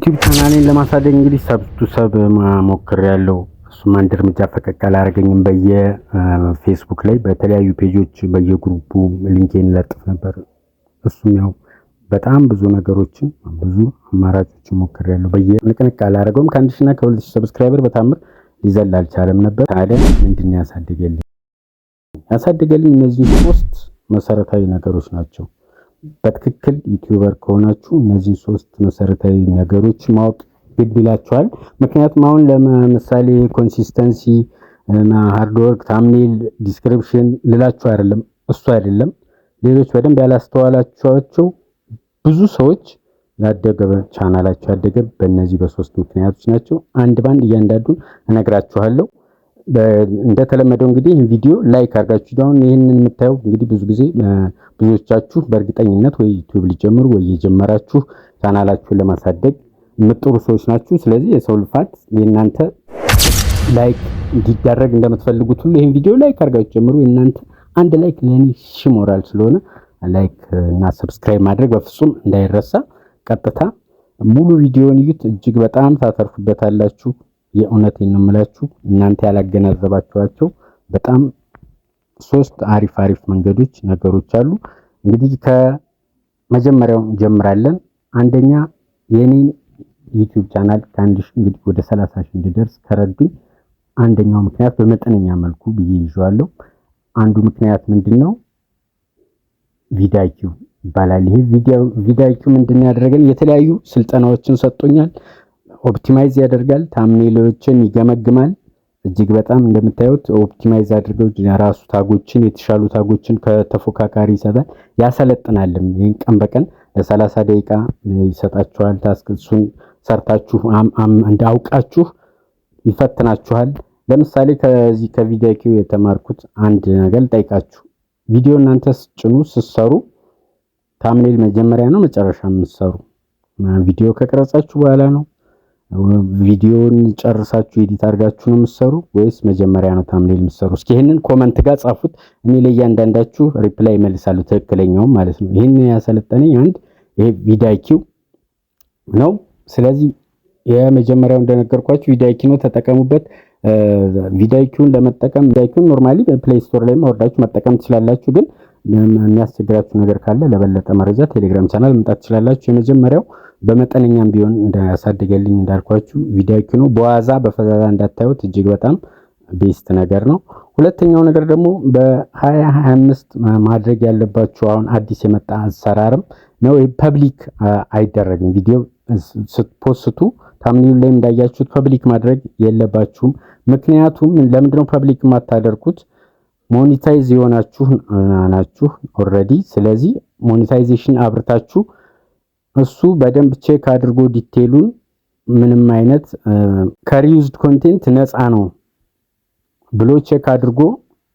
ዩቲዩብ ቻናሌን ለማሳደግ እንግዲህ ሰብ ሞክሬያለሁ። እሱም አንድ እርምጃ ፈቀቅ አላደረገኝም። በየፌስቡክ ላይ በተለያዩ ፔጆች በየግሩፑ ሊንኬን ለጥፍ ነበር። እሱም ያው በጣም ብዙ ነገሮችን ብዙ አማራጮችን ሞክሬያለሁ። በየንቅንቅ አላደረገውም። ከ1000 እና ከ2000 ሰብስክራይበር በታምር ሊዘል አልቻለም ነበር። ታዲያ ምንድን ያሳደገልኝ እነዚህ ሶስት መሰረታዊ ነገሮች ናቸው። በትክክል ዩቲዩበር ከሆናችሁ እነዚህ ሶስት መሰረታዊ ነገሮች ማወቅ ግድ ይላችኋል። ምክንያቱም አሁን ለምሳሌ ኮንሲስተንሲ እና ሃርድ ወርክ፣ ታምኔል፣ ዲስክሪፕሽን ልላችሁ አይደለም፣ እሱ አይደለም። ሌሎች በደንብ ያላስተዋላችኋቸው ብዙ ሰዎች ቻናላቸው ያደገ በእነዚህ በሶስት ምክንያቶች ናቸው። አንድ ባንድ እያንዳንዱን እነግራችኋለሁ። እንደተለመደው እንግዲህ ይህን ቪዲዮ ላይክ አድርጋችሁ ዳውን ይሄንን የምታዩ እንግዲህ ብዙ ጊዜ ብዙዎቻችሁ በእርግጠኝነት ወይ ዩቲዩብ ሊጀምሩ ወይ የጀመራችሁ ቻናላችሁን ለማሳደግ የምትጥሩ ሰዎች ናችሁ። ስለዚህ የሰው ልፋት የእናንተ ላይክ እንዲደረግ እንደምትፈልጉት ሁሉ ይሄን ቪዲዮ ላይክ አድርጋችሁ ጀምሩ። የእናንተ አንድ ላይክ ለኔ ሞራል ስለሆነ ላይክ እና ሰብስክራይብ ማድረግ በፍጹም እንዳይረሳ። ቀጥታ ሙሉ ቪዲዮውን እዩት፣ እጅግ በጣም ታተርፉበታላችሁ። የእውነቴን ነው የምላችሁ። እናንተ ያላገናዘባችኋቸው በጣም ሶስት አሪፍ መንገዶች ነገሮች አሉ። እንግዲህ ከመጀመሪያው እንጀምራለን። አንደኛ የኔን ዩቲዩብ ቻናል ከ1000 እንግዲህ ወደ 30,000 እንዲደርስ ከረዱኝ አንደኛው ምክንያት በመጠነኛ መልኩ ብዬ ይዤዋለሁ። አንዱ ምክንያት ምንድነው? ቪዲአይኪው ይባላል። ይሄ ቪዲአይኪው ምንድነው ያደረገን? የተለያዩ ስልጠናዎችን ሰጥቶኛል። ኦፕቲማይዝ ያደርጋል፣ ታምኔሎችን ይገመግማል። እጅግ በጣም እንደምታዩት ኦፕቲማይዝ አድርገው የራሱ ታጎችን የተሻሉ ታጎችን ከተፎካካሪ ይሰጣል፣ ያሰለጥናልም። ይሄን ቀን በቀን ለ30 ደቂቃ ይሰጣችኋል። ታስክ እሱን ሰርታችሁ እንዳውቃችሁ ይፈትናችኋል። ለምሳሌ ከዚህ ከቪዲአይኪው የተማርኩት አንድ ነገር ልጠይቃችሁ። ቪዲዮ እናንተ ጭኑ ስትሰሩ ታምኔል መጀመሪያ ነው መጨረሻ የምትሰሩ? ቪዲዮ ከቀረጻችሁ በኋላ ነው? ቪዲዮን ጨርሳችሁ ኤዲት አድርጋችሁ ነው የምትሰሩ ወይስ መጀመሪያ ነው ታምኔል የምትሰሩ? እስኪ ይሄንን ኮመንት ጋር ጻፉት። እኔ ለእያንዳንዳችሁ ሪፕላይ እመልሳለሁ፣ ትክክለኛውም ማለት ነው። ይሄን ያሰለጠነኝ ይሄ ቪዲአይኪው ነው። ስለዚህ የመጀመሪያው እንደነገርኳችሁ ቪዲአይኪው ነው፣ ተጠቀሙበት። ቪዲአይኪውን ለመጠቀም ቪዲአይኪውን ኖርማሊ በፕሌይ ስቶር ላይ ወርዳችሁ መጠቀም ትችላላችሁ። ግን የሚያስቸግራችሁ ነገር ካለ ለበለጠ መረጃ ቴሌግራም ቻናል መምጣት ትችላላችሁ። የመጀመሪያው በመጠነኛም ቢሆን እንዳያሳድገልኝ እንዳልኳችሁ ቪዲአይኪው ነው። በዋዛ በፈዛዛ እንዳታዩት፣ እጅግ በጣም ቤስት ነገር ነው። ሁለተኛው ነገር ደግሞ በ2025 ማድረግ ያለባችሁ አሁን አዲስ የመጣ አሰራርም ነው። ፐብሊክ አይደረግም። ቪዲዮ ስትፖስቱ ታምኔል ላይ እንዳያችሁት ፐብሊክ ማድረግ የለባችሁም። ምክንያቱም ለምንድነው ፐብሊክ የማታደርጉት? ሞኔታይዝ የሆናችሁ ናችሁ ኦልሬዲ። ስለዚህ ሞኔታይዜሽን አብርታችሁ እሱ በደንብ ቼክ አድርጎ ዲቴሉን ምንም አይነት ከሪዩዝድ ኮንቴንት ነፃ ነው ብሎ ቼክ አድርጎ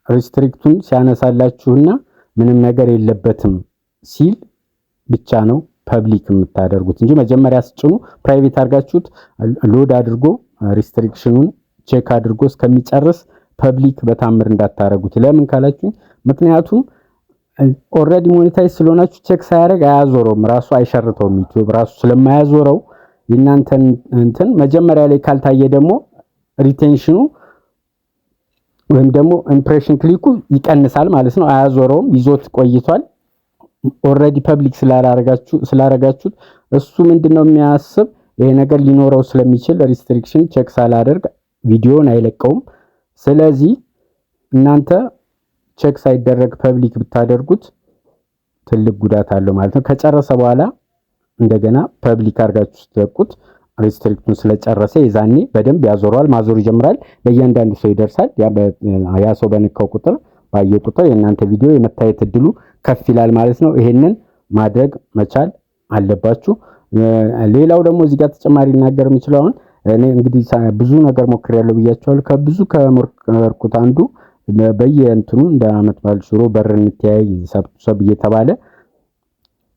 ሪስትሪክቱን ሲያነሳላችሁና ምንም ነገር የለበትም ሲል ብቻ ነው ፐብሊክ የምታደርጉት እንጂ መጀመሪያ ስጭኑ ፕራይቬት አድርጋችሁት ሎድ አድርጎ ሪስትሪክሽኑን ቼክ አድርጎ እስከሚጨርስ ፐብሊክ በታምር እንዳታረጉት። ለምን ካላችሁ ምክንያቱም ኦልሬዲ ሞኔታይዝ ስለሆናችሁ ቼክ ሳያደርግ አያዞረውም፣ ራሱ አይሸርተውም። ዩቲዩብ ራሱ ስለማያዞረው የእናንተን እንትን መጀመሪያ ላይ ካልታየ ደግሞ ሪቴንሽኑ ወይም ደግሞ ኢምፕሬሽን ክሊኩ ይቀንሳል ማለት ነው። አያዞረውም፣ ይዞት ቆይቷል። ኦልሬዲ ፐብሊክ ስላረጋችሁት እሱ ምንድነው የሚያስብ ይሄ ነገር ሊኖረው ስለሚችል ሪስትሪክሽን ቼክ ሳላደርግ ቪዲዮን አይለቀውም። ስለዚህ እናንተ ቼክ ሳይደረግ ፐብሊክ ብታደርጉት ትልቅ ጉዳት አለው ማለት ነው። ከጨረሰ በኋላ እንደገና ፐብሊክ አድርጋችሁ ስትለቁት ሪስትሪክቱን ስለጨረሰ የዛኔ በደንብ ያዞረዋል፣ ማዞር ይጀምራል፣ ለእያንዳንዱ ሰው ይደርሳል። ያ ሰው በነካው ቁጥር ባየው ቁጥር የእናንተ ቪዲዮ የመታየት እድሉ ከፍ ይላል ማለት ነው። ይሄንን ማድረግ መቻል አለባችሁ። ሌላው ደግሞ እዚህ ጋር ተጨማሪ ልናገር የምችለው አሁን እኔ እንግዲህ ብዙ ነገር ሞክሬያለሁ ብያቸዋለሁ። ከብዙ ከሞከርኩት አንዱ በየእንትኑ እንደ አመት ባል ሽሮ በር እንተያይ ሰብ እየተባለ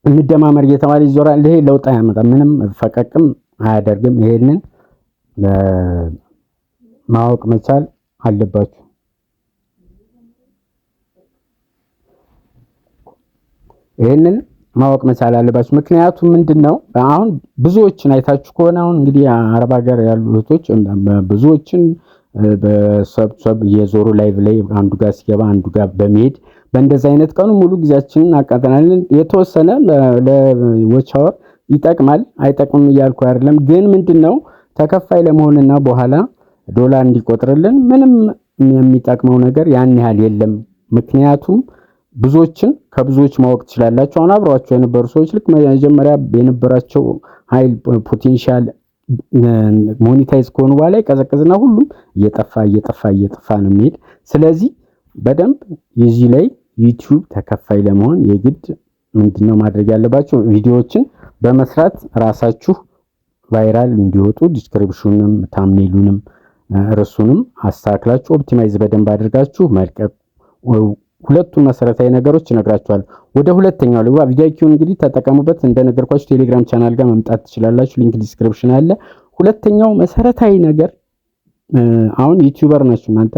እንደማመር እየተባለ ይዞራል። ይሄ ለውጥ አያመጣም፣ ምንም ፈቀቅም አያደርግም። ይሄንን ማወቅ መቻል አለባችሁ። ይሄንን ማወቅ መቻል አለባችሁ። ምክንያቱም ምንድነው አሁን ብዙዎችን አይታችሁ ከሆነ አሁን እንግዲህ አረብ ሀገር ያሉ እህቶች ብዙዎችን በሰብሰብ የዞሩ ላይቭ ላይ አንዱ ጋር ሲገባ አንዱ ጋር በመሄድ በእንደዚህ አይነት ቀኑ ሙሉ ጊዜያችንን አቃጠናለን። የተወሰነ ለዎች አወር ይጠቅማል አይጠቅምም እያልኩ አይደለም፣ ግን ምንድነው ተከፋይ ለመሆንና በኋላ ዶላር እንዲቆጥርልን ምንም የሚጠቅመው ነገር ያን ያህል የለም። ምክንያቱም ብዙዎችን ከብዙዎች ማወቅ ትችላላችሁ። አሁን አብረዋቸው የነበሩ ሰዎች ልክ መጀመሪያ የነበራቸው ኃይል ፖቴንሻል ሞኔታይዝ ከሆኑ በኋላ ይቀዘቅዝና ሁሉም እየጠፋ ነው የሚሄድ። ስለዚህ በደንብ የዚህ ላይ ዩቲዩብ ተከፋይ ለመሆን የግድ ምንድነው ማድረግ ያለባችሁ ቪዲዮዎችን በመስራት ራሳችሁ ቫይራል እንዲወጡ ዲስክሪፕሽኑንም ታምኔሉንም ርዕሱንም አስተካክላችሁ ኦፕቲማይዝ በደንብ አድርጋችሁ መልቀቅ። ሁለቱም መሰረታዊ ነገሮች እነግራችኋለሁ። ወደ ሁለተኛው ልግባ። ቪዲዮውን እንግዲህ ተጠቀሙበት። እንደነገርኳችሁ ቴሌግራም ቻናል ጋር መምጣት ትችላላችሁ። ሊንክ ዲስክሪፕሽን አለ። ሁለተኛው መሰረታዊ ነገር አሁን ዩቲዩበር ናችሁ እናንተ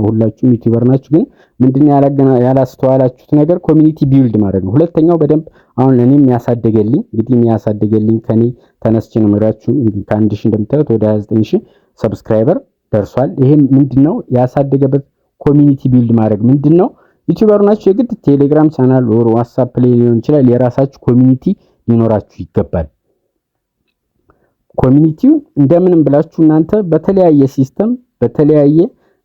ሁላችሁም ዩቲዩበር ናችሁ፣ ግን ምንድነው ያላስተዋላችሁት ነገር ኮሚኒቲ ቢልድ ማድረግ ነው። ሁለተኛው በደንብ አሁን እኔም ያሳደገልኝ ከኔ ተነስቼ ነው መራችሁ። ከ1000 እንደምታዩት ወደ 29000 ሰብስክራይበር ደርሷል። ይሄ ምንድነው ያሳደገበት ኮሚኒቲ ቢልድ ማድረግ ምንድነው? ዩቲዩበር ናችሁ የግድ ቴሌግራም ቻናል ወር ዋትስአፕ ላይ ሊሆን ይችላል የራሳችሁ ኮሚኒቲ ሊኖራችሁ ይገባል። ኮሚኒቲው እንደምንም ብላችሁ እናንተ በተለያየ ሲስተም በተለያየ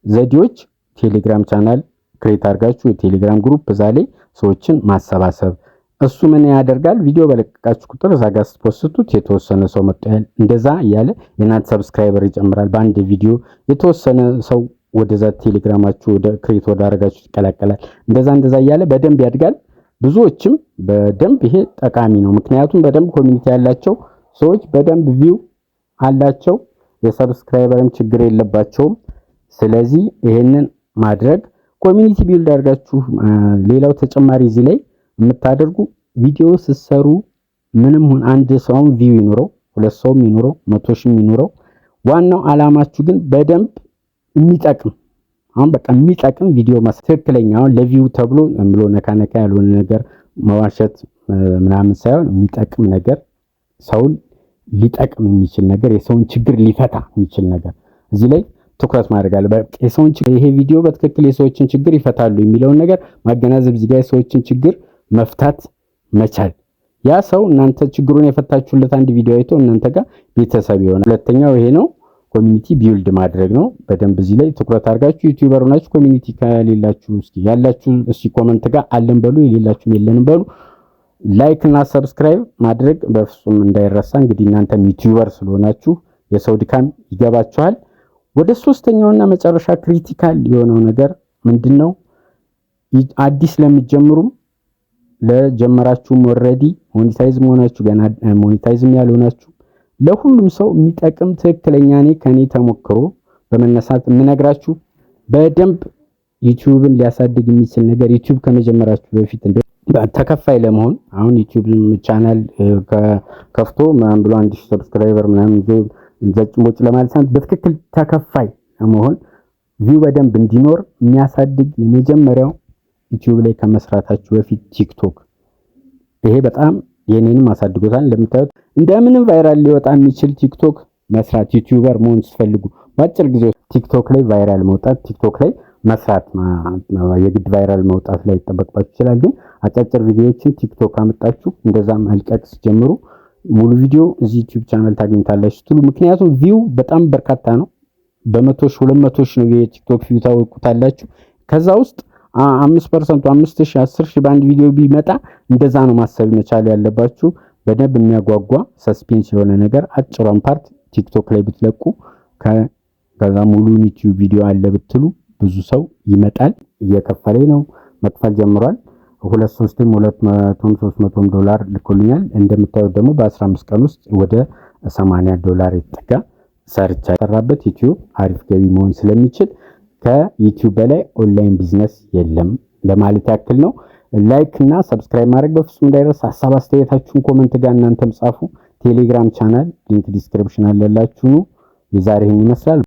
ዘዴዎች ቴሌግራም ቻናል ክሬት አድርጋችሁ የቴሌግራም ግሩፕ እዛ ላይ ሰዎችን ማሰባሰብ። እሱ ምን ያደርጋል? ቪዲዮ በለቀቃችሁ ቁጥር እዛ ጋር ስትፖስቱት የተወሰነ ሰው መጥቷል እንደዛ እያለ የናንተ ሰብስክራይበር ይጨምራል። በአንድ ቪዲዮ የተወሰነ ሰው ወደዛ ቴሌግራማችሁ ወደ ክሬት ወደ አረጋችሁ ይቀላቀላል። እንደዛ እያለ በደንብ ያድጋል። ብዙዎችም በደንብ ይሄ ጠቃሚ ነው። ምክንያቱም በደንብ ኮሚኒቲ ያላቸው ሰዎች በደንብ ቪው አላቸው፣ የሰብስክራይበርም ችግር የለባቸውም። ስለዚህ ይሄንን ማድረግ ኮሚኒቲ ቢልድ አድርጋችሁ ሌላው ተጨማሪ እዚህ ላይ የምታደርጉ ቪዲዮ ስትሰሩ ምንም ሆነ አንድ ሰውም ቪው ይኖረው 2 ሰውም ይኖረው 100 ሺህም ይኖረው ዋናው አላማችሁ ግን በደንብ የሚጠቅም የሚጠቅም ቪዲዮ ትክክለኛ አሁን ለቪው ተብሎ ብሎ ነካ ያልሆነ ነገር መዋሸት ምናምን ሳይሆን የሚጠቅም ነገር ሰውን ሊጠቅም የሚችል ነገር የሰውን ችግር ሊፈታ የሚችል ነገር እዚህ ላይ ትኩረት ማድረግ አለ። የሰውን ችግር ይሄ ቪዲዮ በትክክል የሰዎችን ችግር ይፈታሉ የሚለውን ነገር ማገናዘብ እዚህ ጋር የሰዎችን ችግር መፍታት መቻል። ያ ሰው እናንተ ችግሩን የፈታችሁለት አንድ ቪዲዮ አይቶ እናንተ ጋር ቤተሰብ ይሆናል። ሁለተኛው ይሄ ነው፣ ኮሚኒቲ ቢልድ ማድረግ ነው። በደንብ እዚህ ላይ ትኩረት አድርጋችሁ ዩቲዩበር ናችሁ ኮሚኒቲ ከሌላችሁ እስኪ ያላችሁ እስኪ ኮሜንት ጋር አለን በሉ፣ የሌላችሁም የለንም በሉ። ላይክ እና ሰብስክራይብ ማድረግ በፍጹም እንዳይረሳ። እንግዲህ እናንተም ዩቲዩበር ስለሆናችሁ የሰው ድካም ይገባችኋል። ወደ ሶስተኛውና መጨረሻ ክሪቲካል የሆነው ነገር ምንድነው? አዲስ ለምትጀምሩም ለጀመራችሁም ኦሬዲ ሞኔታይዝም ሆናችሁ ገና ሞኔታይዝም ያልሆናችሁ ለሁሉም ሰው የሚጠቅም ትክክለኛ ከኔ ተሞክሮ በመነሳት የምነግራችሁ በደንብ ዩቲዩብን ሊያሳድግ የሚችል ነገር ዩቲዩብ ከመጀመራችሁ በፊት ተከፋይ ለመሆን አሁን ዩቲዩብ ቻናል ከፍቶ ምናምን ብሎ 1000 ሰብስክራይበር ምናምን ዘጭሞች ለማለት ነው። በትክክል ተከፋይ ለመሆን ቪው በደንብ እንዲኖር የሚያሳድግ የመጀመሪያው ዩቲዩብ ላይ ከመስራታችሁ በፊት ቲክቶክ። ይሄ በጣም የኔንም አሳድጎታል። እንደምታዩት እንደምንም ቫይራል ሊወጣ የሚችል ቲክቶክ መስራት ዩቲዩበር መሆን ሲፈልጉ በአጭር ጊዜ ቲክቶክ ላይ ቫይራል መውጣት ቲክቶክ ላይ መስራት የግድ ቫይራል መውጣት ላይ ይጠበቅባችሁ ይችላል። ግን አጫጭር ቪዲዮዎችን ቲክቶክ አመጣችሁ እንደዛ መልቀቅ ሲጀምሩ ሙሉ ቪዲዮ እዚህ ዩቲዩብ ቻናል ታገኙታላችሁ ትሉ። ምክንያቱም ቪው በጣም በርካታ ነው። በ100 ሺህ 200 ሺህ ነው የቲክቶክ ቪው ታውቁታላችሁ። ከዛ ውስጥ 5% 5000 10000 በአንድ ቪዲዮ ቢመጣ እንደዛ ነው ማሰብ መቻል ያለባችሁ። በደንብ የሚያጓጓ ሰስፔንስ የሆነ ነገር አጭሯን ፓርት ቲክቶክ ላይ ብትለቁ ከዛ ሙሉ ዩቲዩብ ቪዲዮ አለ ብትሉ ብዙ ሰው ይመጣል። እየከፈለኝ ነው፣ መክፈል ጀምሯል። 200-300 ዶላር ልኮልኛል። እንደምታዩት ደግሞ በ15 ቀን ውስጥ ወደ $80 የተጠጋ ሰርቻ ሰራበት። ዩቲዩብ አሪፍ ገቢ መሆን ስለሚችል ከዩቲዩብ በላይ ኦንላይን ቢዝነስ የለም ለማለት ያክል ነው። ላይክ እና ሰብስክራይብ ማድረግ በፍጹም እንዳይረሳ። ሐሳብ አስተያየታችሁን ኮሜንት ጋር እናንተም ጻፉ። ቴሌግራም ቻናል ሊንክ ዲስክሪፕሽን አለላችሁ። የዛሬ ይመስላል።